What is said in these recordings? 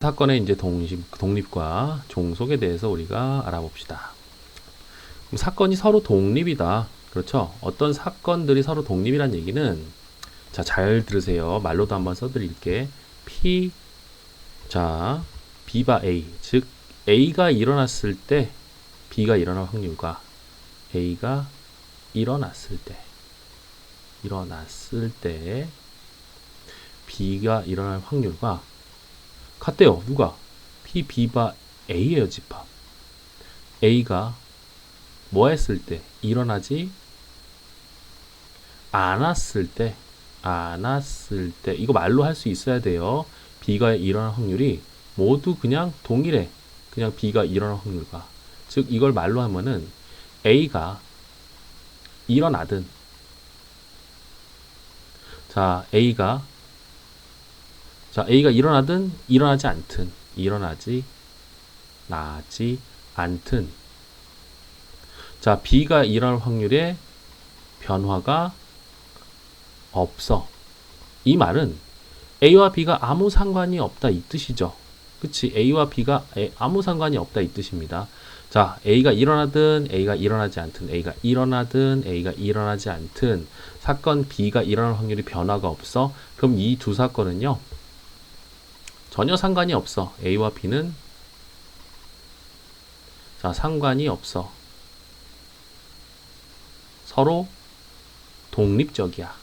사건의 이제 독립과 종속에 대해서 우리가 알아봅시다. 그럼 사건이 서로 독립이다. 그렇죠? 어떤 사건들이 서로 독립이란 얘기는, 자, 잘 들으세요. 말로도 한번 써드릴게. P, 자, B바 A. 즉, A가 일어났을 때, B가 일어날 확률과 A가 일어났을 때, B가 일어날 확률과 같대요. 누가? P, B바 A예요, 집합. A가 뭐 했을 때? 일어나지 않았을 때. 이거 말로 할 수 있어야 돼요. B가 일어날 확률이 모두 그냥 동일해. 그냥 B가 일어날 확률과. 즉, 이걸 말로 하면은 A가 일어나든, 자, A가 일어나든, 일어나지 않든, 자, B가 일어날 확률에 변화가 없어. 이 말은 A와 B가 아무 상관이 없다 이 뜻이죠. 그치? A와 B가 아무 상관이 없다 이 뜻입니다. 자, A가 일어나든 A가 일어나지 않든, A가 일어나든 A가 일어나지 않든, 사건 B가 일어날 확률이 변화가 없어. 그럼 이 두 사건은요, 전혀 상관이 없어. A와 B는, 자, 상관이 없어. 서로 독립적이야.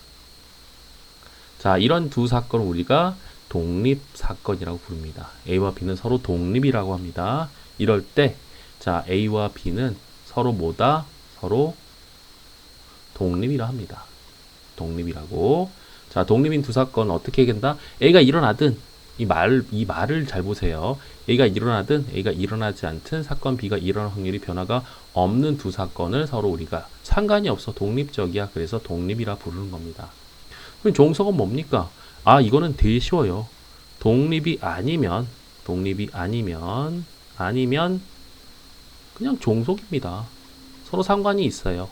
자, 이런 두 사건을 우리가 독립사건이라고 부릅니다. A와 B는 서로 독립이라고 합니다. 이럴 때, 자, A와 B는 서로 뭐다? 서로 독립이라 합니다. 독립이라고. 자, 독립인 두 사건 어떻게 얘기한다? A가 일어나든, 이 말을 잘 보세요. A가 일어나든 A가 일어나지 않든 사건 B가 일어날 확률이 변화가 없는 두 사건을 서로 우리가 상관이 없어. 독립적이야. 그래서 독립이라 부르는 겁니다. 그럼 종속은 뭡니까? 아, 이거는 되게 쉬워요. 독립이 아니면 그냥 종속입니다. 서로 상관이 있어요.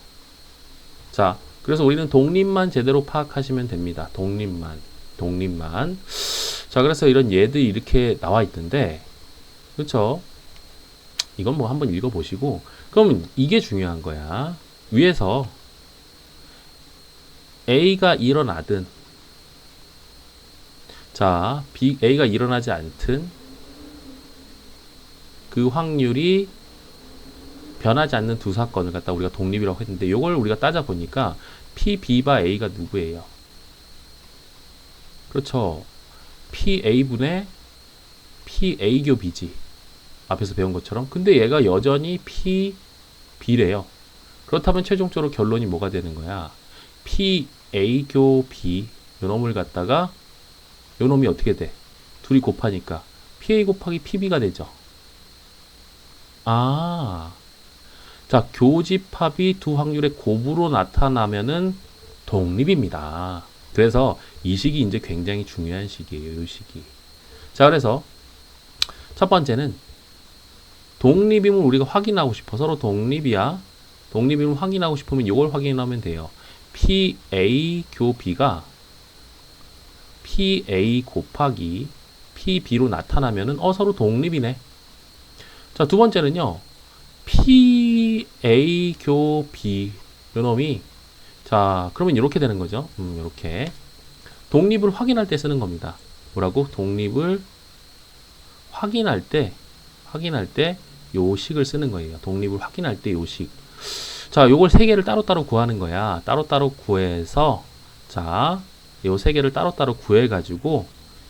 자, 그래서 우리는 독립만 제대로 파악하시면 됩니다. 독립만. 자, 그래서 이런 예들이 이렇게 나와 있던데, 그렇죠? 이건 뭐 한번 읽어보시고, 그러면 이게 중요한 거야. 위에서 A가 일어나든, 자, A가 일어나지 않든, 그 확률이 변하지 않는 두 사건을 갖다 우리가 독립이라고 했는데, 이걸 우리가 따져보니까 P, B바 A가 누구예요? 그렇죠. PA분의 PA교 B지. 앞에서 배운 것처럼. 근데 얘가 여전히 P, B래요. 그렇다면 최종적으로 결론이 뭐가 되는 거야? PA교 B, 요 놈을 갖다가 요 놈이 어떻게 돼? 둘이 곱하니까 PA 곱하기 PB가 되죠. 아, 자, 교집합이 두 확률의 곱으로 나타나면은 독립입니다. 그래서 이 식이 이제 굉장히 중요한 식이에요. 이 식이. 자, 그래서 첫 번째는 독립임을 우리가 확인하고 싶어. 서로 독립이야. 독립임을 확인하고 싶으면 이걸 확인하면 돼요. PA 교 B가 PA 곱하기 PB로 나타나면은 서로 독립이네. 자, 두 번째는요. PA 교 B 요 놈이, 자, 그러면 이렇게 되는 거죠. 이렇게 독립을 확인할 때 쓰는 겁니다. 뭐라고? 독립을 확인할 때 요 식을 쓰는 거예요. 독립을 확인할 때 요 식. 자, 요걸 세 개를 따로따로 구하는 거야. 따로따로 구해서, 자, 요 세 개를 따로따로 구해가지고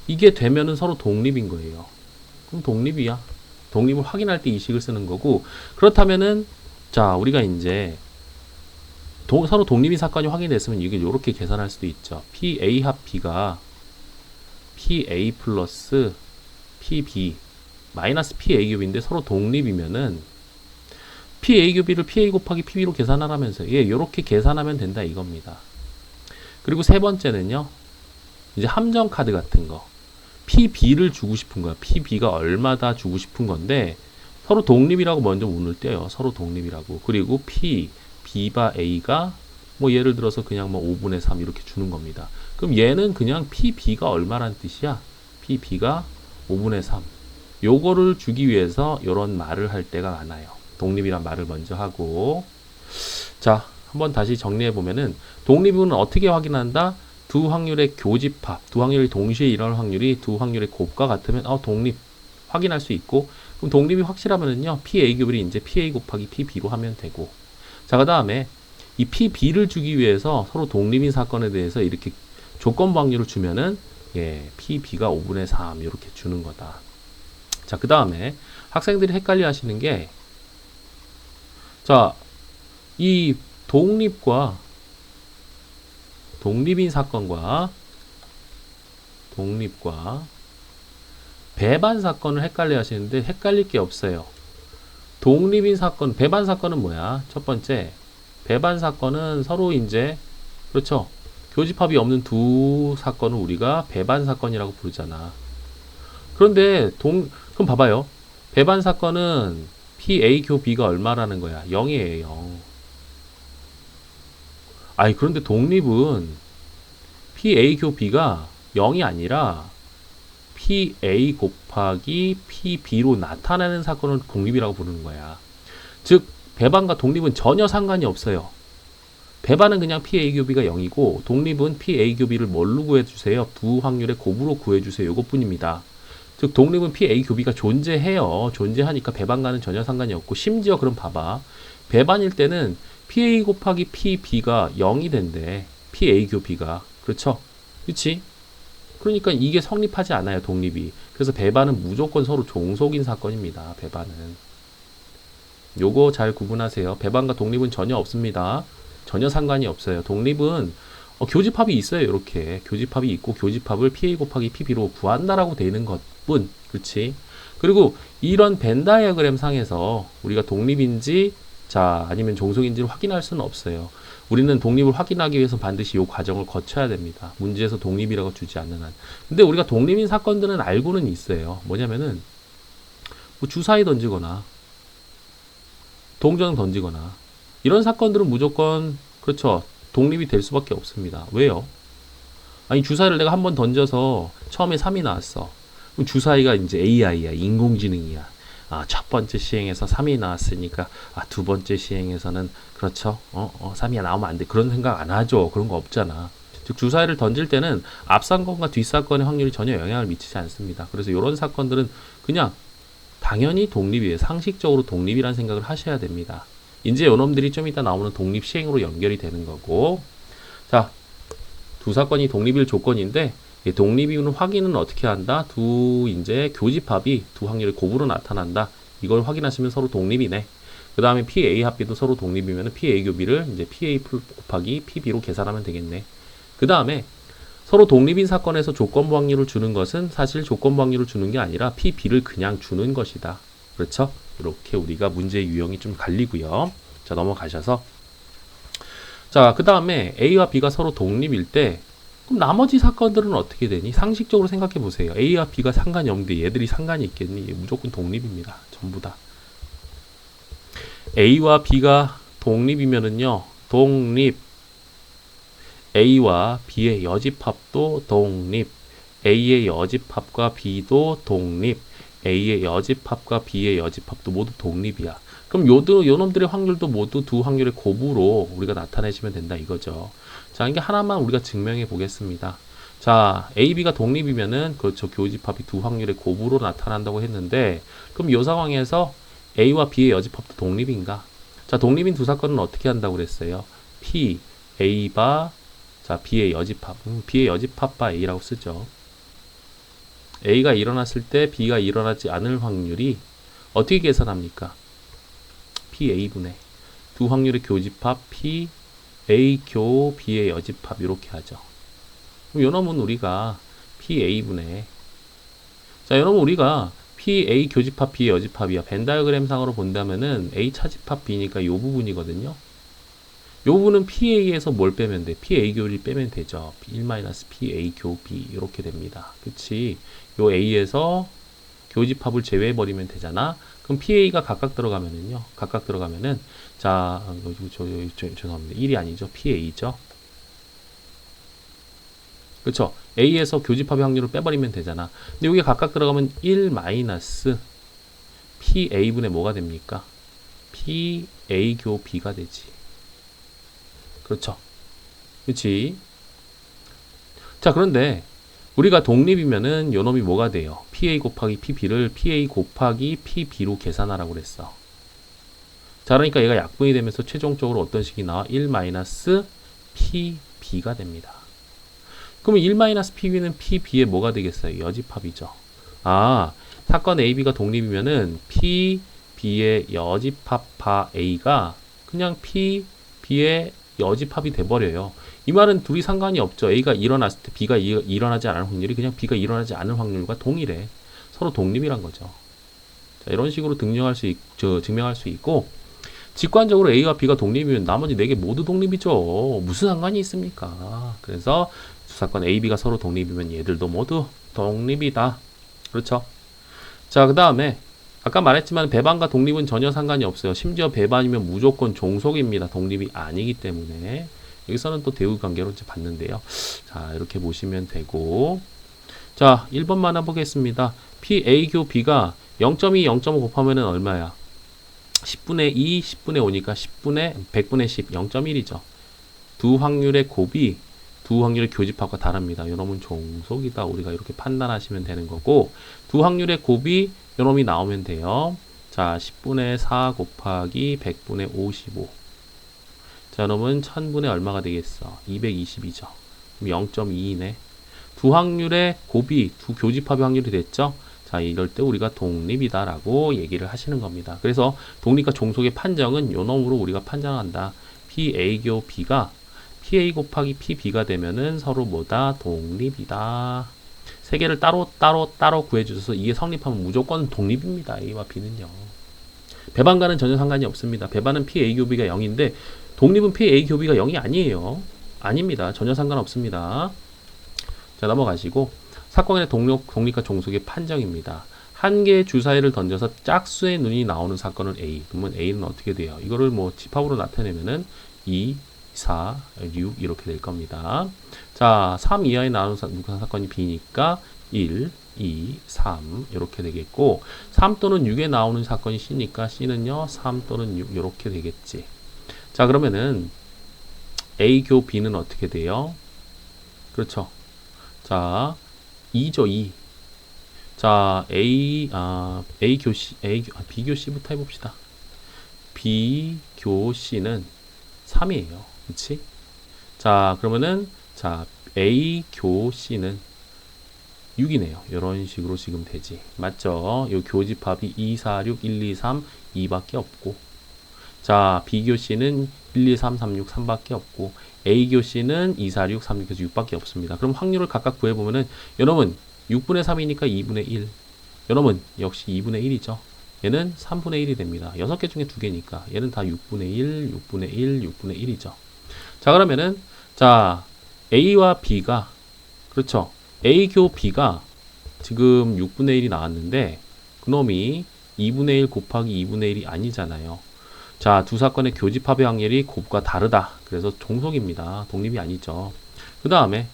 이게 되면은 서로 독립인 거예요. 그럼 독립이야. 독립을 확인할 때 이 식을 쓰는 거고, 그렇다면은, 자, 우리가 이제 서로 독립인 사건이 확인됐으면 이게 이렇게 계산할 수도 있죠. PA 합 B가 PA 플러스 PB 마이너스 PA 겹인데 서로 독립이면은 PA 겹비를 PA 곱하기 PB로 계산하라면서, 예, 이렇게 계산하면 된다 이겁니다. 그리고 세 번째는요, 이제 함정 카드 같은 거, PB를 주고 싶은 거야. PB가 얼마다 주고 싶은 건데 서로 독립이라고 먼저 운을 떼요. 서로 독립이라고. 그리고 B바 A가 뭐 예를 들어서 그냥 뭐 5분의 3 이렇게 주는 겁니다. 그럼 얘는 그냥 PB가 얼마란 뜻이야? PB가 5분의 3. 요거를 주기 위해서 요런 말을 할 때가 많아요. 독립이란 말을 먼저 하고. 자, 한번 다시 정리해 보면은 독립은 어떻게 확인한다? 두 확률의 교집합, 두 확률이 동시에 일어날 확률이 두 확률의 곱과 같으면 독립 확인할 수 있고, 그럼 독립이 확실하면은요 PA 교비를 이제 PA 곱하기 PB로 하면 되고. 자, 그 다음에 이 PB를 주기 위해서 서로 독립인 사건에 대해서 이렇게 조건부 확률을 주면은 PB가 5분의 3 이렇게 주는 거다. 자, 그 다음에 학생들이 헷갈려 하시는 게, 자, 이 독립인 사건과 배반 사건을 헷갈려 하시는데 헷갈릴 게 없어요. 독립인 사건, 배반 사건은 뭐야? 첫 번째, 배반 사건은 서로 이제, 그렇죠, 교집합이 없는 두 사건을 우리가 배반 사건이라고 부르잖아. 그런데 그럼 봐봐요. 배반 사건은 PA 교 B가 얼마라는 거야? 0이에요, 0. 아니, 그런데 독립은 PA 교 B가 0이 아니라 PA 곱하기 PB로 나타나는 사건을 독립이라고 부르는 거야. 즉, 배반과 독립은 전혀 상관이 없어요. 배반은 그냥 PA 교 B가 0이고, 독립은 PA 교 B를 뭘로 구해주세요? 두 확률의 곱으로 구해주세요. 이것뿐입니다. 즉, 독립은 PA 교 B가 존재해요. 존재하니까 배반과는 전혀 상관이 없고, 심지어 그럼 봐봐. 배반일 때는 PA 곱하기 PB가 0이 된대. PA 교 B가. 그렇죠? 그렇지? 그러니까 이게 성립하지 않아요, 독립이. 그래서 배반은 무조건 서로 종속인 사건입니다. 배반은. 요거 잘 구분하세요. 배반과 독립은 전혀 없습니다. 전혀 상관이 없어요. 독립은 교집합이 있어요. 이렇게 교집합이 있고, 교집합을 PA 곱하기 PB로 구한다라고 되는 것뿐. 그렇지? 그리고 이런 벤 다이어그램 상에서 우리가 독립인지 아니면 종속인지를 확인할 수는 없어요. 우리는 독립을 확인하기 위해서 반드시 이 과정을 거쳐야 됩니다. 문제에서 독립이라고 주지 않는 한. 근데 우리가 독립인 사건들은 알고는 있어요. 뭐냐면은 뭐 주사위 던지거나 동전 던지거나 이런 사건들은 무조건, 그렇죠, 독립이 될 수밖에 없습니다. 왜요? 아니, 주사위를 내가 한번 던져서 처음에 3이 나왔어. 그럼 주사위가 이제 AI야, 인공지능이야. 첫 번째 시행에서 3이 나왔으니까 두 번째 시행에서는, 그렇죠, 3이 나오면 안 돼, 그런 생각 안 하죠. 그런 거 없잖아. 즉, 주사위를 던질 때는 앞사건과 뒷사건의 확률이 전혀 영향을 미치지 않습니다. 그래서 이런 사건들은 그냥 당연히 독립이에요. 상식적으로 독립이라는 생각을 하셔야 됩니다. 이제 요놈들이 좀 이따 나오는 독립 시행으로 연결이 되는 거고. 자, 두 사건이 독립일 조건인데, 독립이는 확인은 어떻게 한다? 이제 교집합이 두 확률의 곱으로 나타난다. 이걸 확인하시면 서로 독립이네. 그 다음에 PA 합비도 서로 독립이면 PA 교비를 이제 PA 곱하기 PB로 계산하면 되겠네. 그 다음에 서로 독립인 사건에서 조건부 확률을 주는 것은 사실 조건부 확률을 주는 게 아니라 PB를 그냥 주는 것이다. 그렇죠? 이렇게 우리가 문제의 유형이 좀 갈리고요. 자, 넘어가셔서. 자, 그 다음에 A와 B가 서로 독립일 때, 그럼 나머지 사건들은 어떻게 되니? 상식적으로 생각해 보세요. A와 B가 상관이 없는데 얘들이 상관이 있겠니? 무조건 독립입니다. 전부 다. A와 B가 독립이면은요, 독립. A와 B의 여집합도 독립. A의 여집합과 B도 독립. A의 여집합과 B의 여집합도 모두 독립이야. 그럼 요놈들의 확률도 모두 두 확률의 곱으로 우리가 나타내시면 된다 이거죠. 자, 이게 하나만 우리가 증명해 보겠습니다. 자, A, B가 독립이면은, 그렇죠, 교집합이 두 확률의 곱으로 나타난다고 했는데, 그럼 이 상황에서 A와 B의 여집합도 독립인가? 자, 독립인 두 사건은 어떻게 한다고 그랬어요? P, A바, 자, B의 여집합. B의 여집합 바 A라고 쓰죠. A가 일어났을 때 B가 일어나지 않을 확률이 어떻게 계산합니까? PA분의 두 확률의 교집합 P, A 교 B의 여집합 이렇게 하죠. 그럼 요놈은 우리가 PA분의, 자, 요놈은 우리가 PA 교집합 B의 여집합이야. 벤 다이어그램 상으로 본다면은 A 차집합 B니까 요 부분이거든요. 요 부분은 PA에서 뭘 빼면 돼? PA 교를 빼면 되죠. 1-PA 교 B 이렇게 됩니다. 그치? 요 A에서 교집합을 제외해버리면 되잖아. 그럼 PA가 각각 들어가면은요. 자, 죄송합니다. 1이 아니죠. PA죠. 그렇죠? A에서 교집합의 확률을 빼버리면 되잖아. 근데 여기 각각 들어가면 1 마이너스 PA분의 뭐가 됩니까? PA 교 B가 되지. 그렇죠? 그렇지? 자, 그런데 우리가 독립이면은 요 놈이 뭐가 돼요? PA 곱하기 PB를 PA 곱하기 PB로 계산하라고 그랬어. 자, 그러니까 얘가 약분이 되면서 최종적으로 어떤 식이 나와? 1 마이너스 PB가 됩니다. 그러면 1 마이너스 PB는 PB의 뭐가 되겠어요? 여집합이죠. 아, 사건 AB가 독립이면은 PB의 여집합 바 A가 그냥 PB의 여집합이 돼버려요. 이 말은 둘이 상관이 없죠. A가 일어났을 때 B가 일어나지 않을 확률이 그냥 B가 일어나지 않을 확률과 동일해. 서로 독립이란 거죠. 자, 이런 식으로 증명할 수 있고, 직관적으로 A와 B가 독립이면 나머지 4개 모두 독립이죠. 무슨 상관이 있습니까? 그래서 두 사건 A, B가 서로 독립이면 얘들도 모두 독립이다. 그렇죠? 자, 그 다음에 아까 말했지만 배반과 독립은 전혀 상관이 없어요. 심지어 배반이면 무조건 종속입니다. 독립이 아니기 때문에. 여기서는 또 대우관계로 이제 봤는데요. 자, 이렇게 보시면 되고. 자, 1번만 해보겠습니다. PA 교 B가 0.2, 0.5 곱하면 얼마야? 10분의 2, 10분의 5니까 100분의 10, 0.1이죠. 두 확률의 곱이 두 확률의 교집합과 다릅니다. 요놈은 종속이다. 우리가 이렇게 판단하시면 되는 거고, 두 확률의 곱이 요놈이 나오면 돼요. 자, 10분의 4 곱하기 100분의 55. 자, 요놈은 1000분의 얼마가 되겠어? 220이죠. 그럼 0.2이네. 두 확률의 곱이 두 교집합의 확률이 됐죠? 자, 이럴 때 우리가 독립이다라고 얘기를 하시는 겁니다. 그래서 독립과 종속의 판정은 요 놈으로 우리가 판정한다. PA 교 B가 PA 곱하기 PB가 되면은 서로 뭐다? 독립이다. 세 개를 따로 구해주셔서 이게 성립하면 무조건 독립입니다. A와 B는요. 배반과는 전혀 상관이 없습니다. 배반은 PA 교 B가 0인데 독립은 PA 교 B가 0이 아니에요. 아닙니다. 전혀 상관없습니다. 자, 넘어가시고 사건의 독립과 종속의 판정입니다. 한 개의 주사위를 던져서 짝수의 눈이 나오는 사건을 A. 그러면 A는 어떻게 돼요? 이거를 뭐 집합으로 나타내면은 2, 4, 6 이렇게 될 겁니다. 자, 3 이하에 나오는 사건이 B니까 1, 2, 3 이렇게 되겠고, 3 또는 6에 나오는 사건이 C니까 C는요 3 또는 6 이렇게 되겠지. 자, 그러면은 A 교 B는 어떻게 돼요? 그렇죠. 자, 2죠, 2. 자, B 교 C부터 해봅시다. B 교 C는 3이에요. 그치? 자, 그러면은, 자, A 교 C는 6이네요. 이런 식으로 지금 되지. 맞죠? 요 교집합이 2, 4, 6, 1, 2, 3, 2밖에 없고. 자, B 교 C는 1, 2, 3, 3, 6, 3밖에 없고. A 교 C는 2, 4, 6, 3, 6, 6밖에 없습니다. 그럼 확률을 각각 구해보면은, 요놈은 6분의 3이니까 2분의 1. 요놈은 역시 2분의 1이죠. 얘는 3분의 1이 됩니다. 6개 중에 2개니까. 얘는 다 6분의 1, 6분의 1, 6분의 1이죠. 자, 그러면은, 자, A와 B가, 그렇죠. A 교 B가 지금 6분의 1이 나왔는데, 그놈이 2분의 1 곱하기 2분의 1이 아니잖아요. 자, 두 사건의 교집합의 확률이 곱과 다르다. 그래서 종속입니다. 독립이 아니죠. 그 다음에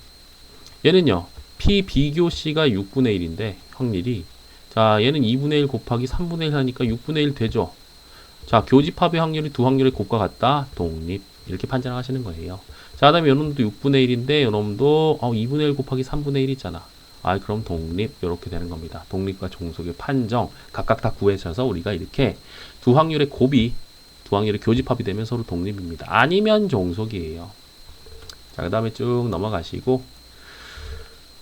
얘는요. P, 교 C가 6분의 1인데 확률이, 자, 얘는 2분의 1 곱하기 3분의 1 하니까 6분의 1 되죠. 자, 교집합의 확률이 두 확률의 곱과 같다. 독립. 이렇게 판단하시는 거예요. 자, 그 다음에 요놈도 6분의 1인데 요놈도 2분의 1 곱하기 3분의 1이잖아. 아, 그럼 독립. 이렇게 되는 겁니다. 독립과 종속의 판정 각각 다 구해셔서 우리가 이렇게 두 확률의 곱이 두 확률의 교집합이 되면 서로 독립입니다. 아니면 종속이에요. 자, 그 다음에 쭉 넘어가시고,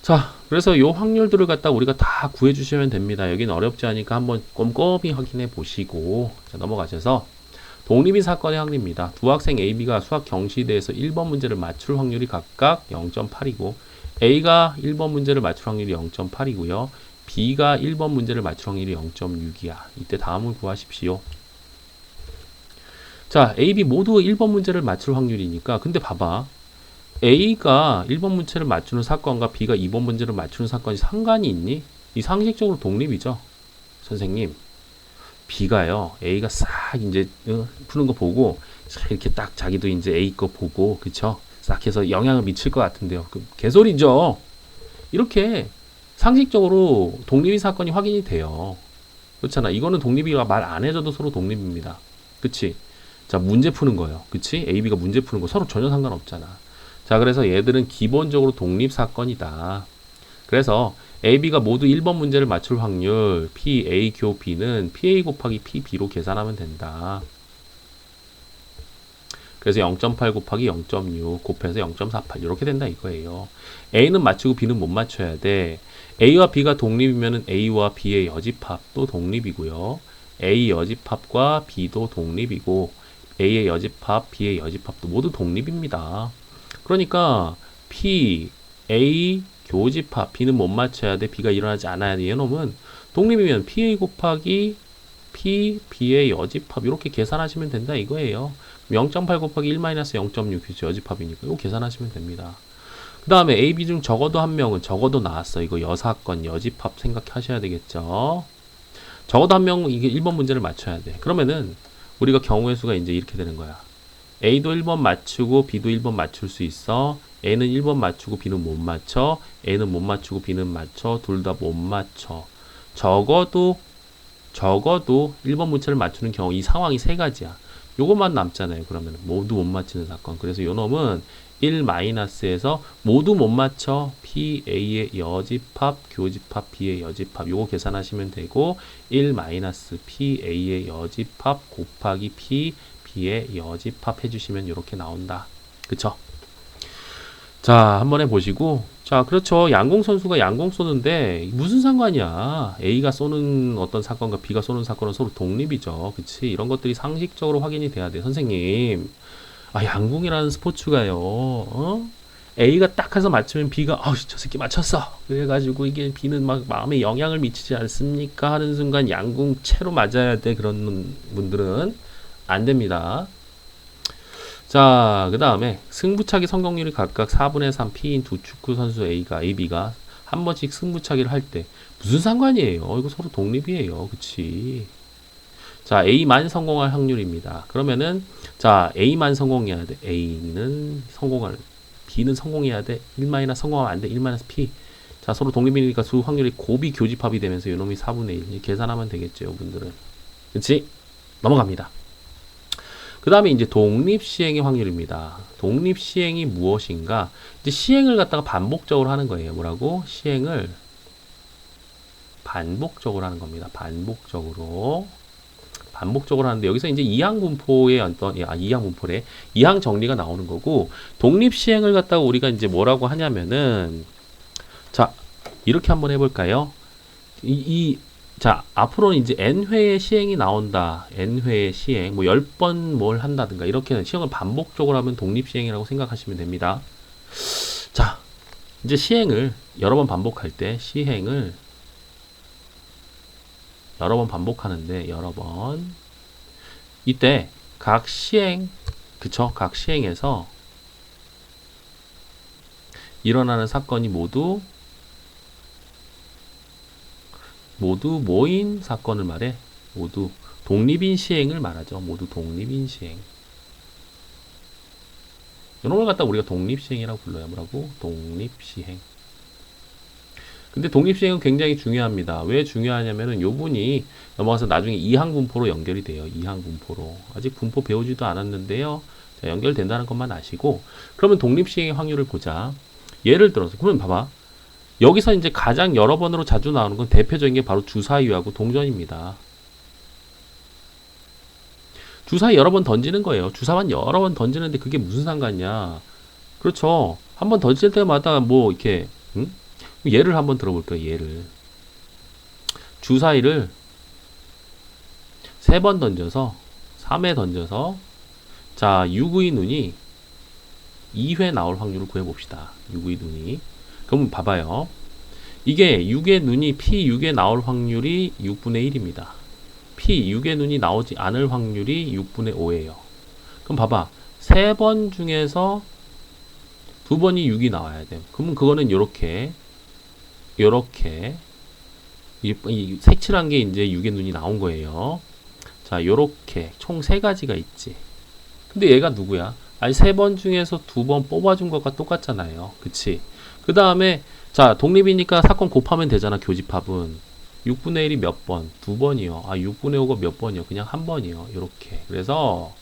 자, 그래서 요 확률들을 갖다 우리가 다 구해 주시면 됩니다. 여기는 어렵지 않으니까 한번 꼼꼼히 확인해 보시고, 자, 넘어가셔서 독립인 사건의 확률입니다. 두 학생 A, B가 수학 경시대에서 1번 문제를 맞출 확률이 각각 0.8이고 A가 1번 문제를 맞출 확률이 0.8이고요. B가 1번 문제를 맞출 확률이 0.6이야. 이때 다음을 구하십시오. 자, A, B 모두 1번 문제를 맞출 확률이니까, 근데 봐봐. A가 1번 문제를 맞추는 사건과 B가 2번 문제를 맞추는 사건이 상관이 있니? 이 상식적으로 독립이죠. 선생님, B가요, A가 싹 이제 푸는 거 보고 이렇게 딱 자기도 이제 A 거 보고, 그쵸? 싹 해서 영향을 미칠 것 같은데요. 그 개소리죠. 이렇게 상식적으로 독립이 사건이 확인이 돼요. 그렇잖아. 이거는 독립이가 말 안 해줘도 서로 독립입니다. 그치? 자, 문제 푸는 거예요. 그치? A, B가 문제 푸는 거 서로 전혀 상관없잖아. 자, 그래서 얘들은 기본적으로 독립 사건이다. 그래서 A, B가 모두 1번 문제를 맞출 확률 P, A, 교 B는 PA 곱하기 PB로 계산하면 된다. 그래서 0.8 곱하기 0.6 곱해서 0.48 이렇게 된다 이거예요. A는 맞추고 B는 못 맞춰야 돼. A와 B가 독립이면 A와 B의 여집합도 독립이고요. A 여집합과 B도 독립이고 A의 여집합, B의 여집합도 모두 독립입니다. 그러니까 P, A 교집합, B는 못 맞춰야 돼. B가 일어나지 않아야 돼. 얘놈은 독립이면 PA 곱하기 P, B의 여집합 이렇게 계산하시면 된다 이거예요. 0.8 곱하기 1-0.6 그죠? 여집합이니까 이거 계산하시면 됩니다. 그 다음에 A, B 중 적어도 한 명은 적어도 나왔어. 이거 여사건, 여집합 생각하셔야 되겠죠. 적어도 한 명은 이게 1번 문제를 맞춰야 돼. 그러면은 우리가 경우의 수가 이제 이렇게 되는 거야. A도 1번 맞추고 B도 1번 맞출 수 있어. A는 1번 맞추고 B는 못 맞춰. A는 못 맞추고 B는 맞춰. 둘 다 못 맞춰. 적어도 1번 문제를 맞추는 경우 이 상황이 세 가지야. 요것만 남잖아요. 그러면 모두 못 맞히는 사건. 그래서 요 놈은 1-에서 모두 못 맞춰 P, A의 여집합, 교집합, B의 여집합 요거 계산하시면 되고 1-P, A의 여집합 곱하기 P, B의 여집합 해주시면 이렇게 나온다. 그쵸? 자, 한번 해보시고 자, 그렇죠. 양공 선수가 양공 쏘는데 무슨 상관이야. A가 쏘는 어떤 사건과 B가 쏘는 사건은 서로 독립이죠. 그치? 이런 것들이 상식적으로 확인이 돼야 돼. 선생님, 아, 양궁이라는 스포츠가요. 어? A가 딱 해서 맞추면 B가 아우, 저 새끼 맞췄어. 그래가지고 이게 B는 막 마음에 영향을 미치지 않습니까? 하는 순간 양궁 채로 맞아야 돼. 그런 분들은 안 됩니다. 자, 그 다음에 승부차기 성공률이 각각 4분의 3 P인 두 축구 선수 A가, B가 한 번씩 승부차기를 할 때 무슨 상관이에요? 이거 서로 독립이에요. 그치? 자, A만 성공할 확률입니다. 그러면은 자, A만 성공해야 돼. A는 성공할, B는 성공해야 돼. 1- 성공하면 안 돼. 1-P. 자, 서로 독립이니까 수 확률이 곱이 교집합이 되면서 이놈이 4분의 1. 계산하면 되겠죠, 여러분들은. 그치? 넘어갑니다. 그 다음에 이제 독립시행의 확률입니다. 독립시행이 무엇인가? 이제 시행을 갖다가 반복적으로 하는 거예요. 뭐라고? 시행을 반복적으로 하는 겁니다. 반복적으로 하는데 여기서 이제 이항분포의 어떤 이항분포래 이항 정리가 나오는 거고 독립시행을 갖다가 우리가 이제 뭐라고 하냐면은 자 이렇게 한번 해볼까요? 자, 앞으로는 이제 n회의 시행이 나온다. n회의 시행. 뭐 10번 뭘 한다든가 이렇게 시행을 반복적으로 하면 독립시행이라고 생각하시면 됩니다. 자, 이제 시행을 여러 번 반복할 때 시행을 여러 번 반복하는데 여러 번 이때 각 시행 그쵸? 각 시행에서 일어나는 사건이 모두 뭐인 사건을 말해? 모두 독립인 시행을 말하죠. 모두 독립인 시행. 이런 걸 갖다 우리가 독립시행이라고 불러요. 뭐라고? 독립시행. 근데 독립시행은 굉장히 중요합니다. 왜 중요하냐면은 요 분이 넘어가서 나중에 이항분포로 연결이 돼요. 이항분포로. 아직 분포 배우지도 않았는데요. 자, 연결된다는 것만 아시고 그러면 독립시행의 확률을 보자. 예를 들어서 그러면 봐봐. 여기서 이제 가장 여러 번으로 자주 나오는 건 대표적인 게 바로 주사위하고 동전입니다. 주사위 여러 번 던지는 거예요. 주사만 여러 번 던지는데 그게 무슨 상관이냐. 그렇죠. 한 번 던질 때마다 뭐 이렇게 응? 예를 한번 들어볼게요. 예를 주사위를 3번 던져서 3회 던져서 자 6의 눈이 2회 나올 확률을 구해봅시다. 6의 눈이 그럼 봐봐요. 이게 6의 눈이 P6에 나올 확률이 6분의 1입니다. P6의 눈이 나오지 않을 확률이 6분의 5예요. 그럼 봐봐. 3번 중에서 2번이 6이 나와야 돼. 그러면 그거는 요렇게 이 색칠한 게 이제 6의 눈이 나온 거예요. 자, 요렇게 총 3가지가 있지. 근데 얘가 누구야? 아니, 3번 중에서 2번 뽑아준 것과 똑같잖아요. 그치? 그 다음에, 자, 독립이니까 사건 곱하면 되잖아, 교집합은. 6분의 1이 몇 번? 2번이요. 아, 6분의 5가 몇 번이요? 그냥 한 번이요. 이렇게. 그래서,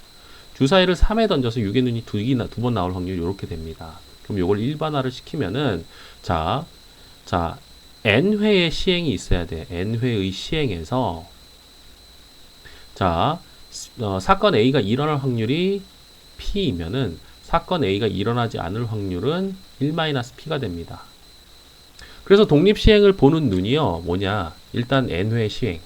주사위를 3에 던져서 6의 눈이 2번 나올 확률이 이렇게 됩니다. 그럼 이걸 일반화를 시키면은, 자, n회의 시행이 있어야 돼. n회의 시행에서, 자, 사건 A가 일어날 확률이 P이면은 사건 A가 일어나지 않을 확률은 1-P가 됩니다. 그래서 독립시행을 보는 눈이요. 뭐냐. 일단 n회 시행.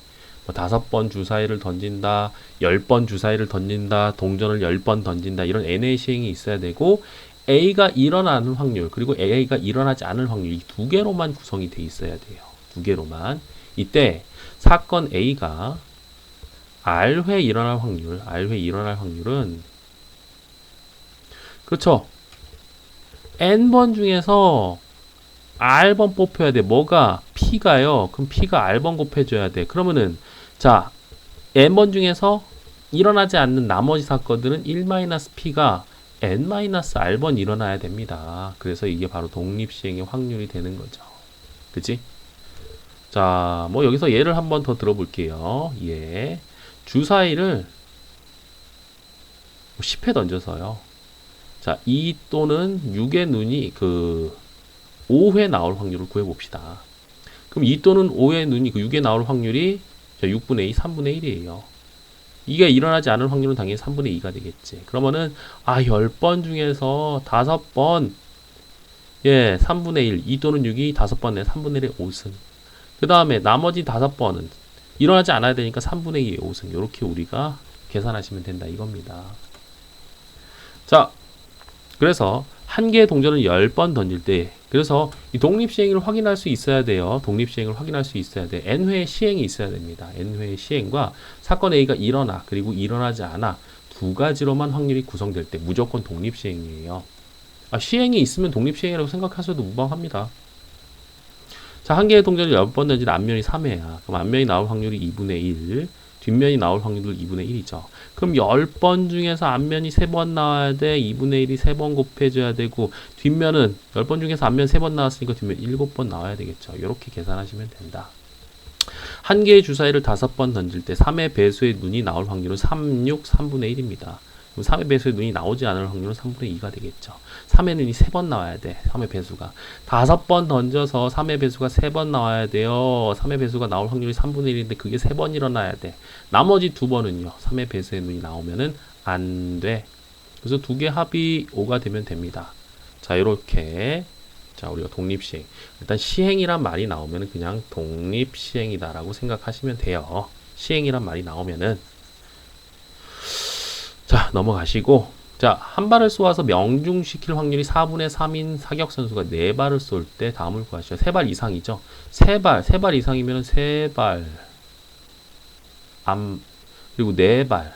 뭐 5번 주사위를 던진다. 10번 주사위를 던진다. 동전을 10번 던진다. 이런 n회 시행이 있어야 되고 A가 일어나는 확률 그리고 A가 일어나지 않을 확률 이 두 개로만 구성이 돼 있어야 돼요. 두 개로만. 이때 사건 A가 R회 일어날 확률은 그렇죠. n번 중에서 R번 뽑혀야 돼. 뭐가? P가요. 그럼 P가 R번 곱해줘야 돼. 그러면은 자 n번 중에서 일어나지 않는 나머지 사건들은 1-P가 n-R번 일어나야 됩니다. 그래서 이게 바로 독립시행의 확률이 되는 거죠. 그치? 자, 뭐 여기서 예를 한번 더 들어볼게요. 예. 주사위를 10회 던져서요. 자, 2 또는 6의 눈이 5회 나올 확률을 구해봅시다. 그럼 2 또는 5의 눈이 6에 나올 확률이 6분의 2, 3분의 1이에요. 이게 일어나지 않을 확률은 당연히 3분의 2가 되겠지. 그러면은 10번 중에서 5번 3분의 1, 2 또는 6이 5번 내 3분의 1의 5승. 그 다음에 나머지 5번은 일어나지 않아야 되니까 3분의 2의 5승. 이렇게 우리가 계산하시면 된다 이겁니다. 자, 그래서 한 개의 동전을 10번 던질 때 그래서 이 독립시행을 확인할 수 있어야 돼요. 독립시행을 확인할 수 있어야 돼. n회의 시행이 있어야 됩니다. n회의 시행과 사건 A가 일어나 그리고 일어나지 않아 두 가지로만 확률이 구성될 때 무조건 독립시행이에요. 시행이 있으면 독립시행이라고 생각하셔도 무방합니다. 자, 한 개의 동전을 10번 던질 앞면이 3회야. 그럼 앞면이 나올 확률이 2분의 1, 뒷면이 나올 확률도 2분의 1이죠. 그럼 10번 중에서 앞면이 3번 나와야 돼. 2분의 1이 3번 곱해줘야 되고 뒷면은 10번 중에서 앞면 3번 나왔으니까 뒷면 7번 나와야 되겠죠. 이렇게 계산하시면 된다. 한 개의 주사위를 5번 던질 때 3의 배수의 눈이 나올 확률은 3, 6, 3분의 1입니다. 그럼 3의 배수의 눈이 나오지 않을 확률은 3분의 2가 되겠죠. 3의 눈이 3번 나와야 돼. 3의 배수가. 5번 던져서 3의 배수가 3번 나와야 돼요. 3의 배수가 나올 확률이 3분의 1인데 그게 3번 일어나야 돼. 나머지 2번은요. 3의 배수의 눈이 나오면은 안 돼. 그래서 두 개 합이 5가 되면 됩니다. 자, 이렇게. 자, 우리가 독립시행. 일단 시행이란 말이 나오면은 그냥 독립시행이다라고 생각하시면 돼요. 시행이란 말이 나오면은. 자, 넘어가시고. 자, 한 발을 쏘아서 명중시킬 확률이 4분의 3인 사격 선수가 4발을 쏠 때 다음을 구하시죠. 3발 이상이죠. 3발 이상이면 3발. 그리고 4발.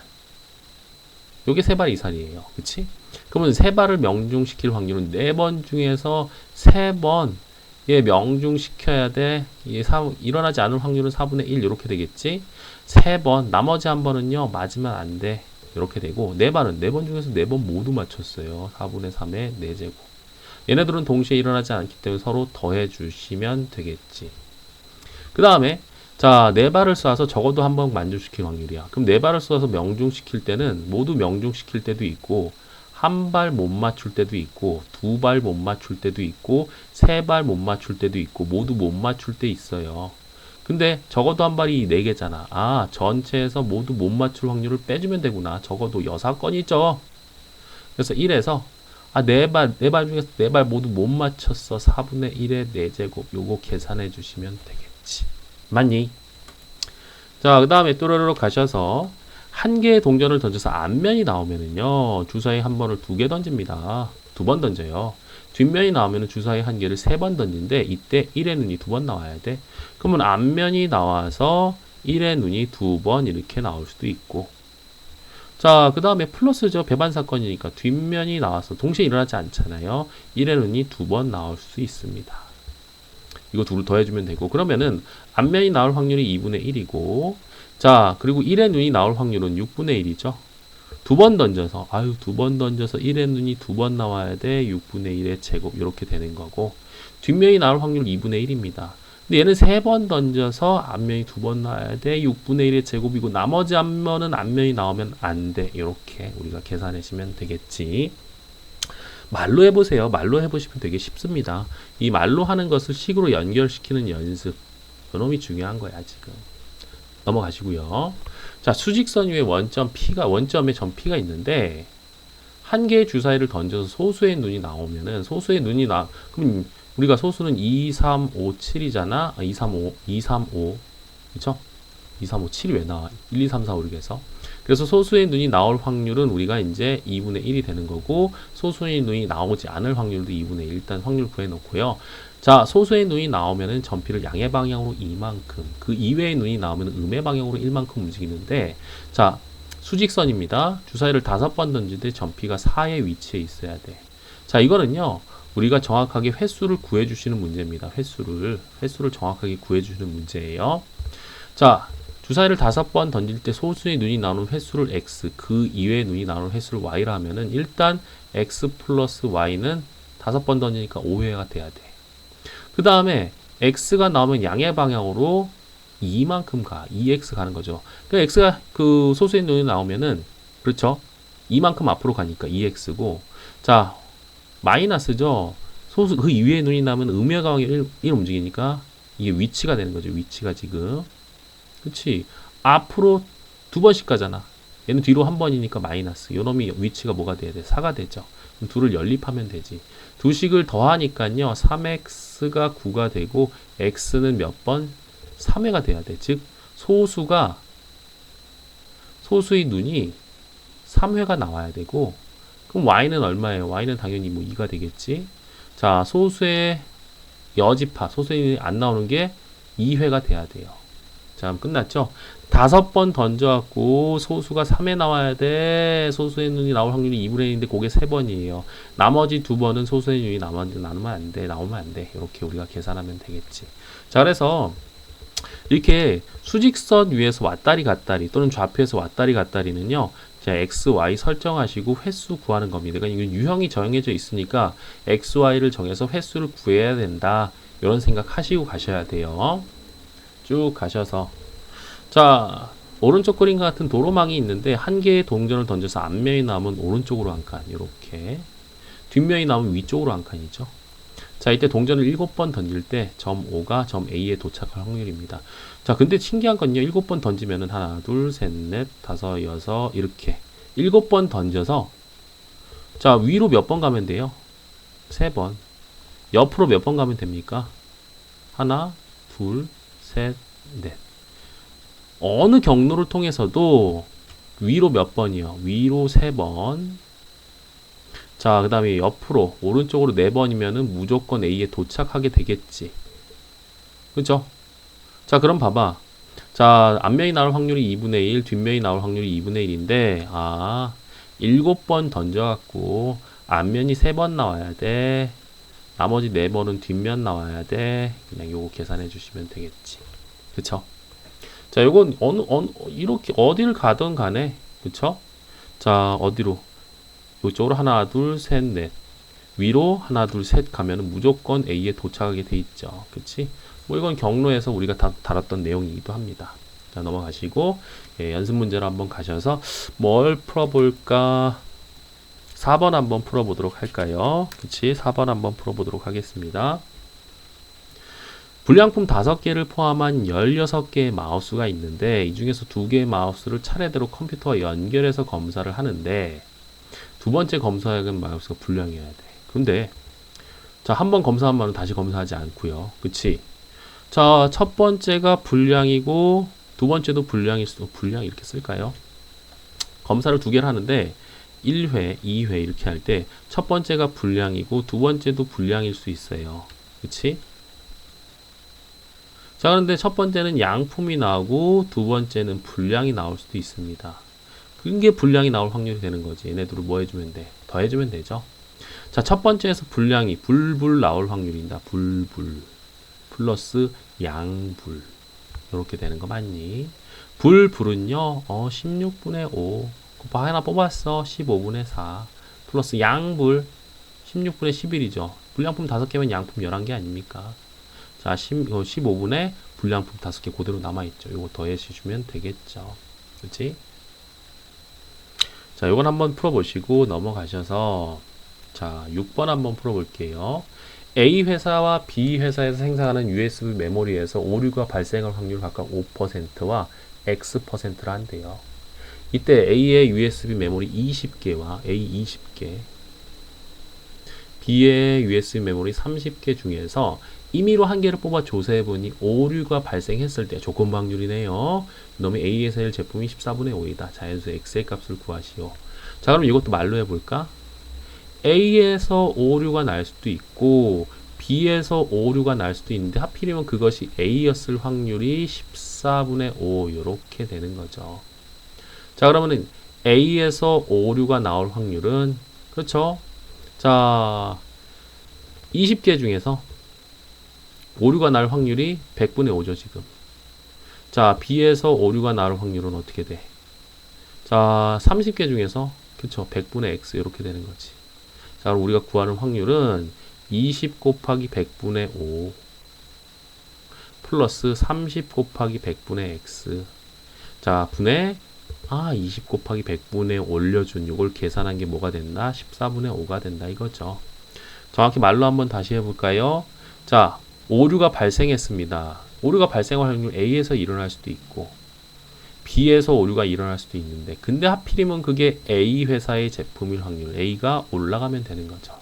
요게 3발 이상이에요. 그치? 그러면 3발을 명중시킬 확률은 4번 중에서 3번 명중시켜야 돼. 일어나지 않을 확률은 4분의 1 이렇게 되겠지? 3번 나머지 한 번은요 맞으면 안 돼. 이렇게 되고 4번 중에서 4번 모두 맞췄어요. 4분의 3의 4제곱. 얘네들은 동시에 일어나지 않기 때문에 서로 더해 주시면 되겠지. 그 다음에 자, 4발을 쏴서 적어도 한 번 만족시킬 확률이야. 그럼 4발을 쏴서 명중시킬 때는 모두 명중시킬 때도 있고 한 발 못 맞출 때도 있고 2발 못 맞출 때도 있고 3발 못 맞출 때도 있고 모두 못 맞출 때 있어요. 근데 적어도 한 발이 4개잖아. 전체에서 모두 못 맞출 확률을 빼주면 되구나. 적어도 6건이죠. 그래서 1에서 4발 중에서 4발 모두 못 맞췄어. 4분의 1의 4제곱. 요거 계산해 주시면 되겠지. 맞니? 자, 그 다음에 또르르 가셔서 한 개의 동전을 던져서 앞면이 나오면은요 주사위 한 번을 2개 던집니다. 2번 던져요. 뒷면이 나오면은 주사위 한 개를 3번 던진데 이때 1의 눈이 2번 나와야 돼. 그러면 앞면이 나와서 1의 눈이 2번 이렇게 나올 수도 있고. 자, 그 다음에 플러스죠. 배반 사건이니까 뒷면이 나와서 동시에 일어나지 않잖아요. 1의 눈이 2번 나올 수 있습니다. 이거 둘을 더해주면 되고 그러면은 앞면이 나올 확률이 2분의 1이고 자, 그리고 1의 눈이 나올 확률은 6분의 1이죠. 두 번 던져서, 아유, 두 번 던져서 1의 눈이 두 번 나와야 돼. 6분의 1의 제곱, 이렇게 되는 거고, 뒷면이 나올 확률 2분의 1입니다. 근데 얘는 세 번 던져서 앞면이 두 번 나와야 돼. 6분의 1의 제곱이고, 나머지 앞면은 앞면이 나오면 안 돼. 이렇게 우리가 계산하시면 되겠지. 말로 해보세요. 말로 해보시면 되게 쉽습니다. 이 말로 하는 것을 식으로 연결시키는 연습. 그놈이 중요한 거야, 지금. 넘어가시고요. 자, 수직선 위에 원점에 점 P가 있는데, 한 개의 주사위를 던져서 소수의 눈이 나오면은, 그럼 우리가 소수는 2, 3, 5, 7이잖아? 2, 3, 5, 2, 3, 5. 그쵸? 2, 3, 5, 7이 왜 나와? 1, 2, 3, 4, 5 이렇게 해서. 그래서 소수의 눈이 나올 확률은 우리가 이제 2분의 1이 되는 거고, 소수의 눈이 나오지 않을 확률도 2분의 1. 일단 확률 구해놓고요. 자, 소수의 눈이 나오면은 점피를 양의 방향으로 이만큼, 그 이외의 눈이 나오면 음의 방향으로 1만큼 움직이는데, 자, 수직선입니다. 주사위를 5번 던질 때 점피가 4의 위치에 있어야 돼. 자, 이거는요, 우리가 정확하게 횟수를 구해주시는 문제입니다. 횟수를 정확하게 구해주시는 문제예요. 자, 주사위를 5번 던질 때 소수의 눈이 나오는 횟수를 x, 그 이외의 눈이 나오는 횟수를 y라 하면은 일단 x 플러스 y는 5번 던지니까 5회가 돼야 돼. 그 다음에 x가 나오면 양의 방향으로 2만큼 가. 2x 가는 거죠. 그러니까 x가 그 소수의 눈이 나오면은, 그렇죠? 2만큼 앞으로 가니까 2x고, 자, 마이너스죠? 소수, 그 이외의 눈이 나오면 음의 방향이 1 움직이니까 이게 위치가 되는 거죠. 위치가 지금. 그치? 앞으로 두 번씩 가잖아. 얘는 뒤로 한 번이니까 마이너스. 요 놈이 위치가 뭐가 돼야 돼? 4가 되죠. 그럼 둘을 연립하면 되지. 두 식을 더하니까요. 3x가 9가 되고 x는 몇 번? 3회가 돼야 돼. 즉 소수의 눈이 3회가 나와야 되고, 그럼 y는 얼마예요? y는 당연히 뭐 2가 되겠지. 자, 소수의 여집합, 소수의 눈이 안 나오는 게 2회가 돼야 돼요. 자, 그럼 끝났죠? 5번 던져갖고 소수가 3에 나와야 돼. 소수의 눈이 나올 확률이 2분의 1인데 그게 3번이에요. 나머지 2번은 소수의 눈이 나오면 안 돼. 이렇게 우리가 계산하면 되겠지. 자, 그래서 이렇게 수직선 위에서 왔다리 갔다리 또는 좌표에서 왔다리 갔다리는요. 자, x, y 설정하시고 횟수 구하는 겁니다. 그러니까 이건 유형이 정해져 있으니까 x, y를 정해서 횟수를 구해야 된다. 이런 생각 하시고 가셔야 돼요. 쭉 가셔서, 자, 오른쪽 그림과 같은 도로망이 있는데 한 개의 동전을 던져서 앞면이 나오면 오른쪽으로 한 칸, 이렇게 뒷면이 나오면 위쪽으로 한 칸이죠. 자, 이때 동전을 7번 던질 때 점 O가 점 A에 도착할 확률입니다. 자, 근데 신기한 건요, 7번 던지면은 하나, 둘, 셋, 넷, 다섯, 여섯, 이렇게 7번 던져서, 자, 위로 몇 번 가면 돼요? 3번. 옆으로 몇 번 가면 됩니까? 하나, 둘, 셋, 넷. 어느 경로를 통해서도 위로 몇 번이요? 위로 3번. 자, 그 다음에 옆으로 오른쪽으로 4번이면은 무조건 A에 도착하게 되겠지. 그죠? 자, 그럼 봐봐. 자, 앞면이 나올 확률이 2분의 1, 뒷면이 나올 확률이 2분의 1인데, 7번 던져갖고 앞면이 3번 나와야 돼. 나머지 4번은 뒷면 나와야 돼. 그냥 요거 계산해 주시면 되겠지. 그쵸? 자, 요건 이렇게 어디를 가든 간에, 그쵸? 자, 어디로? 이쪽으로 하나, 둘, 셋, 넷. 위로 하나, 둘, 셋 가면은 무조건 A에 도착하게 돼 있죠. 그치? 뭐 이건 경로에서 우리가 다 다뤘던 내용이기도 합니다. 자, 넘어가시고, 예, 연습 문제로 한번 가셔서 뭘 풀어볼까? 4번 한번 풀어보도록 할까요? 그치? 4번 한번 풀어보도록 하겠습니다. 불량품 5개를 포함한 16개의 마우스가 있는데 이 중에서 2개의 마우스를 차례대로 컴퓨터와 연결해서 검사를 하는데 두 번째 검사액은 마우스가 불량이어야 돼. 근데 자, 한 번 검사한 말은 다시 검사하지 않고요. 그치? 자, 첫 번째가 불량이고 두 번째도 불량 이렇게 쓸까요? 검사를 2개를 하는데 1회, 2회 이렇게 할 때 첫 번째가 불량이고 두 번째도 불량일 수 있어요. 그치? 자, 그런데 첫 번째는 양품이 나오고 두 번째는 불량이 나올 수도 있습니다. 그게 불량이 나올 확률이 되는 거지. 얘네들을 뭐 해주면 돼? 더해주면 되죠. 자, 첫 번째에서 불량이 불 나올 확률입니다. 불 플러스 양불 이렇게 되는 거 맞니? 불은요 16분의 5 하나 뽑았어. 15분의 4 플러스 양불 16분의 11이죠. 불량품 5개면 양품 11개 아닙니까? 자, 15분에 불량품 5개 그대로 남아있죠. 요거 더해주시면 되겠죠. 그치? 자, 요건 한번 풀어보시고 넘어가셔서 자, 6번 한번 풀어볼게요. A 회사와 B 회사에서 생산하는 USB 메모리에서 오류가 발생할 확률 각각 5%와 X%라 한대요. 이때 A의 USB 메모리 20개와 A 20개, B의 USB 메모리 30개 중에서 임의로 한 개를 뽑아 조사해보니 오류가 발생했을 때 조건부 확률이네요. 이놈의 A에서 일 제품이 14분의 5이다. 자연수 X의 값을 구하시오. 자, 그럼 이것도 말로 해볼까? A에서 오류가 날 수도 있고 B에서 오류가 날 수도 있는데 하필이면 그것이 A였을 확률이 14분의 5 이렇게 되는 거죠. 자, 그러면은 A에서 오류가 나올 확률은 그렇죠? 자, 20개 중에서 오류가 날 확률이 100분의 5죠, 지금. 자, B에서 오류가 날 확률은 어떻게 돼? 자, 30개 중에서 그쵸, 100분의 X 이렇게 되는 거지. 자, 그럼 우리가 구하는 확률은 20 곱하기 100분의 5 플러스 30 곱하기 100분의 X. 자, 분의 20 곱하기 100분의 올려준 요걸 계산한 게 뭐가 된다? 14분의 5가 된다 이거죠. 정확히 말로 한번 다시 해볼까요? 자, 오류가 발생했습니다. 오류가 발생할 확률 A에서 일어날 수도 있고 B에서 오류가 일어날 수도 있는데 근데 하필이면 그게 A 회사의 제품일 확률 A가 올라가면 되는 거죠.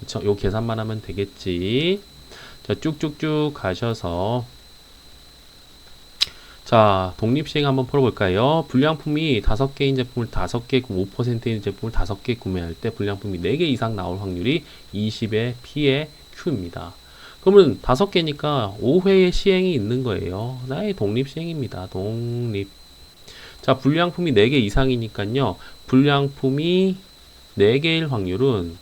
그쵸? 요 계산만 하면 되겠지. 자, 쭉쭉쭉 가셔서 자, 독립시행 한번 풀어볼까요? 불량품이 5개인 제품을 5개, 5%인 제품을 5개 구매할 때 불량품이 4개 이상 나올 확률이 20의 P의 Q입니다. 그러면 5개니까 5회의 시행이 있는 거예요. 나의 독립시행입니다. 독립. 자, 불량품이 4개 이상이니까요. 불량품이 4개일 확률은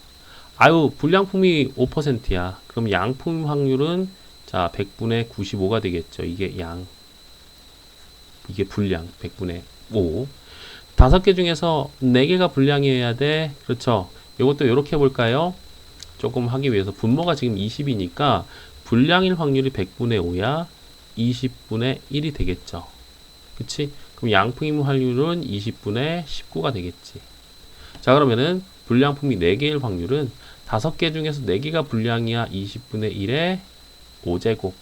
불량품이 5%야. 그럼 양품 확률은 자, 100분의 95가 되겠죠. 이게 양. 이게 불량 100분의 5. 5개 중에서 4개가 불량이어야 돼. 그렇죠. 이것도 이렇게 해볼까요? 조금 하기 위해서 분모가 지금 20이니까 불량일 확률이 100분의 5야 20분의 1이 되겠죠. 그치? 그럼 양품임 확률은 20분의 19가 되겠지. 자, 그러면은 불량품이 4개일 확률은 5개 중에서 4개가 불량이야 20분의 1의 5제곱.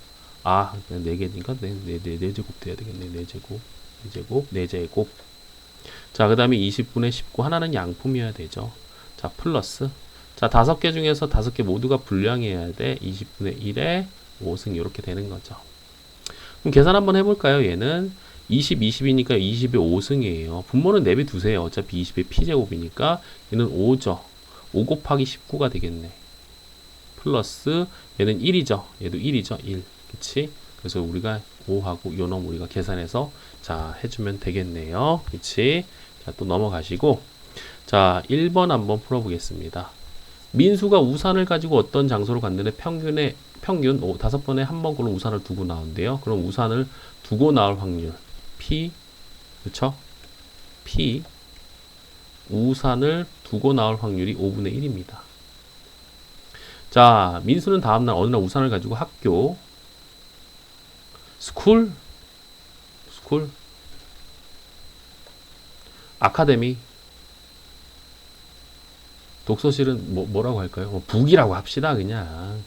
4개니까 4제곱 돼야 되겠네. 4제곱. 자, 그 다음에 20분의 19 하나는 양품이어야 되죠. 자, 플러스. 자, 5개 중에서 5개 모두가 불량이어야 돼. 20분의 1의 5승 이렇게 되는 거죠. 그럼 계산 한번 해볼까요? 얘는 20이니까 20의 5승이에요. 분모는 내비 두세요. 어차피 20의 P제곱이니까 얘는 5죠. 5 곱하기 19가 되겠네. 플러스 얘는 1이죠. 얘도 1이죠. 1. 그치? 그래서 우리가 5하고 요놈 우리가 계산해서 자 해주면 되겠네요. 그치? 자, 또 넘어가시고 자 1번 한번 풀어보겠습니다. 민수가 우산을 가지고 어떤 장소로 갔는데 평균 5번에 한 번 걸로 우산을 두고 나온대요. 그럼 우산을 두고 나올 확률 P, 그쵸? P 우산을 두고 나올 확률이 5분의 1입니다. 자, 민수는 다음날 어느 날 우산을 가지고 학교 스쿨 아카데미 독서실은 뭐라고 할까요? 북이라고 합시다 그냥.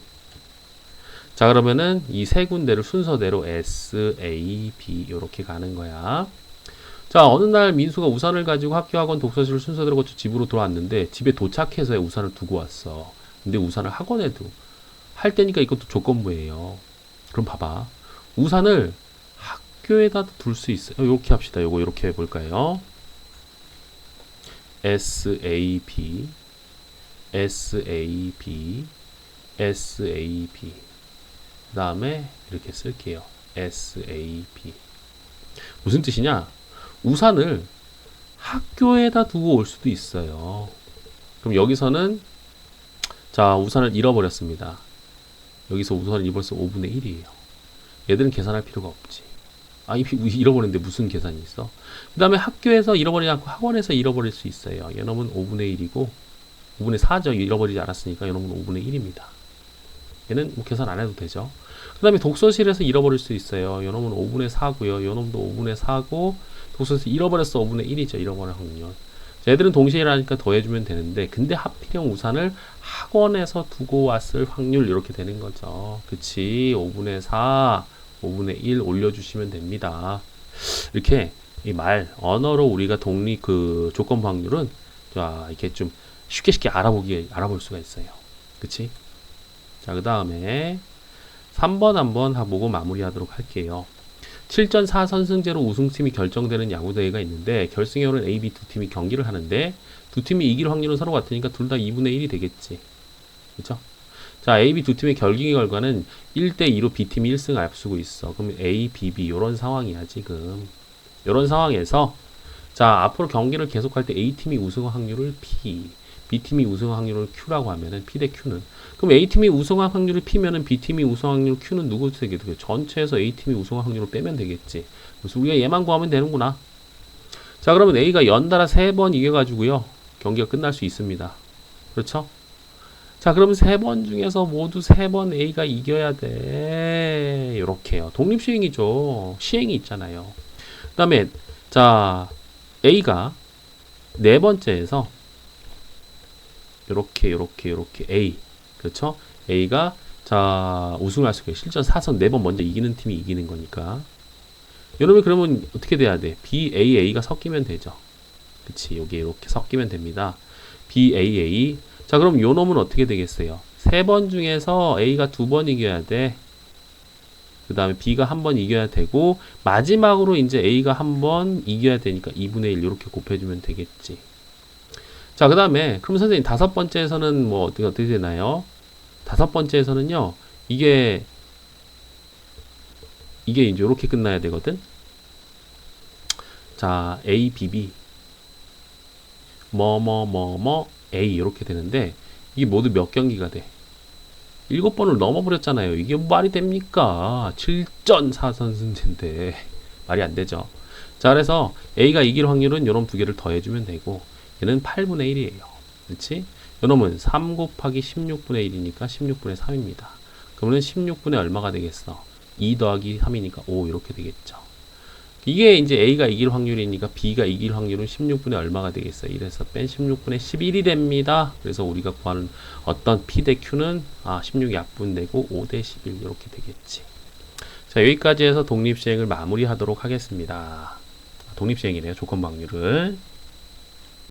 자, 그러면은 이 세 군데를 순서대로 S, A, B 이렇게 가는 거야. 자, 어느 날 민수가 우산을 가지고 학교, 학원, 독서실을 순서대로 거쳐 집으로 돌아왔는데 집에 도착해서 우산을 두고 왔어. 근데 우산을 학원에도 할 때니까 이것도 조건부예요. 그럼 봐봐. 우산을 학교에다 둘 수 있어요. 이렇게 합시다. 요거 이렇게 해볼까요? SAB SAB SAB 그 다음에 이렇게 쓸게요. SAB 무슨 뜻이냐? 우산을 학교에다 두고 올 수도 있어요. 그럼 여기서는 자 우산을 잃어버렸습니다. 여기서 우산을 잃어버려서 5분의 1이에요. 얘들은 계산할 필요가 없지. 잃어버렸는데 무슨 계산이 있어? 그 다음에 학교에서 잃어버리지 않고 학원에서 잃어버릴 수 있어요. 얘놈은 5분의 1이고 5분의 4죠. 잃어버리지 않았으니까 얘놈은 5분의 1입니다. 얘는 뭐 계산 안 해도 되죠. 그 다음에 독서실에서 잃어버릴 수 있어요. 요놈은 5분의 4고요. 요놈도 5분의 4고 독서실에서 잃어버렸어. 5분의 1이죠. 잃어버릴 확률. 자, 얘들은 동시에 일하니까 더해주면 되는데 근데 하필이면 우산을 학원에서 두고 왔을 확률 이렇게 되는 거죠. 그치? 5분의 4, 5분의 1 올려주시면 됩니다. 이렇게 이 말, 언어로 우리가 독립 그 조건 확률은 자, 이렇게 좀 쉽게 알아볼 수가 있어요. 그치? 자, 그 다음에 3번 한번 보고 마무리하도록 할게요. 7전 4선승제로 우승팀이 결정되는 야구대회가 있는데 결승에 오른 A, B 두 팀이 경기를 하는데 두 팀이 이길 확률은 서로 같으니까 둘 다 2분의 1이 되겠지. 그쵸? 자, A, B 두 팀의 경기 결과는 1대2로 B팀이 1승을 앞서고 있어. 그럼 A, B, B 요런 상황이야 지금. 요런 상황에서 자, 앞으로 경기를 계속할 때 A팀이 우승 확률을 P, B팀이 우승 확률을 Q라고 하면은 P 대 Q는 그럼 A팀이 우승할 확률을 P면은 B팀이 우승 확률 Q는 누구 되겠어요? 전체에서 A팀이 우승할 확률을 빼면 되겠지. 그래서 우리가 얘만 구하면 되는구나. 자, 그러면 A가 연달아 3번 이겨가지고요. 경기가 끝날 수 있습니다. 그렇죠? 자, 그러면 3번 중에서 모두 3번 A가 이겨야 돼. 요렇게요. 독립시행이죠. 시행이 있잖아요. 그 다음에 자, A가 네 번째에서 요렇게 A 그렇죠? A가 자 우승을 할 수 있게 실전 4선 4번 먼저 이기는 팀이 이기는 거니까 여러분 그러면 어떻게 돼야 돼? B, A, A가 섞이면 되죠. 그치 여기 이렇게 섞이면 됩니다. B, A, A 자 그럼 요 놈은 어떻게 되겠어요? 3번 중에서 A가 2번 이겨야 돼. 그 다음에 B가 한 번 이겨야 되고 마지막으로 이제 A가 한 번 이겨야 되니까 2분의 1 이렇게 곱해주면 되겠지. 자, 그 다음에 그럼 선생님 5번째에서는 뭐 어떻게 되나요? 5번째에서는요 이게 이제 이렇게 끝나야 되거든. 자, A, B, B A 이렇게 되는데 이게 모두 몇 경기가 돼? 7번을 넘어버렸잖아요. 이게 말이 됩니까? 7전 4선승제인데 말이 안 되죠. 자, 그래서 A가 이길 확률은 요런 두 개를 더해주면 되고 얘는 8분의 1이에요. 그렇지? 요놈은 3 곱하기 16분의 1이니까 16분의 3입니다. 그러면 16분의 얼마가 되겠어? 2 더하기 3이니까 5 이렇게 되겠죠. 이게 이제 A가 이길 확률이니까 B가 이길 확률은 16분의 얼마가 되겠어요? 1에서 뺀 16분의 11이 됩니다. 그래서 우리가 구하는 어떤 P 대 Q는 16이 약분되고 5 대 11 이렇게 되겠지. 자, 여기까지 해서 독립시행을 마무리하도록 하겠습니다. 독립시행이네요. 조건 확률을.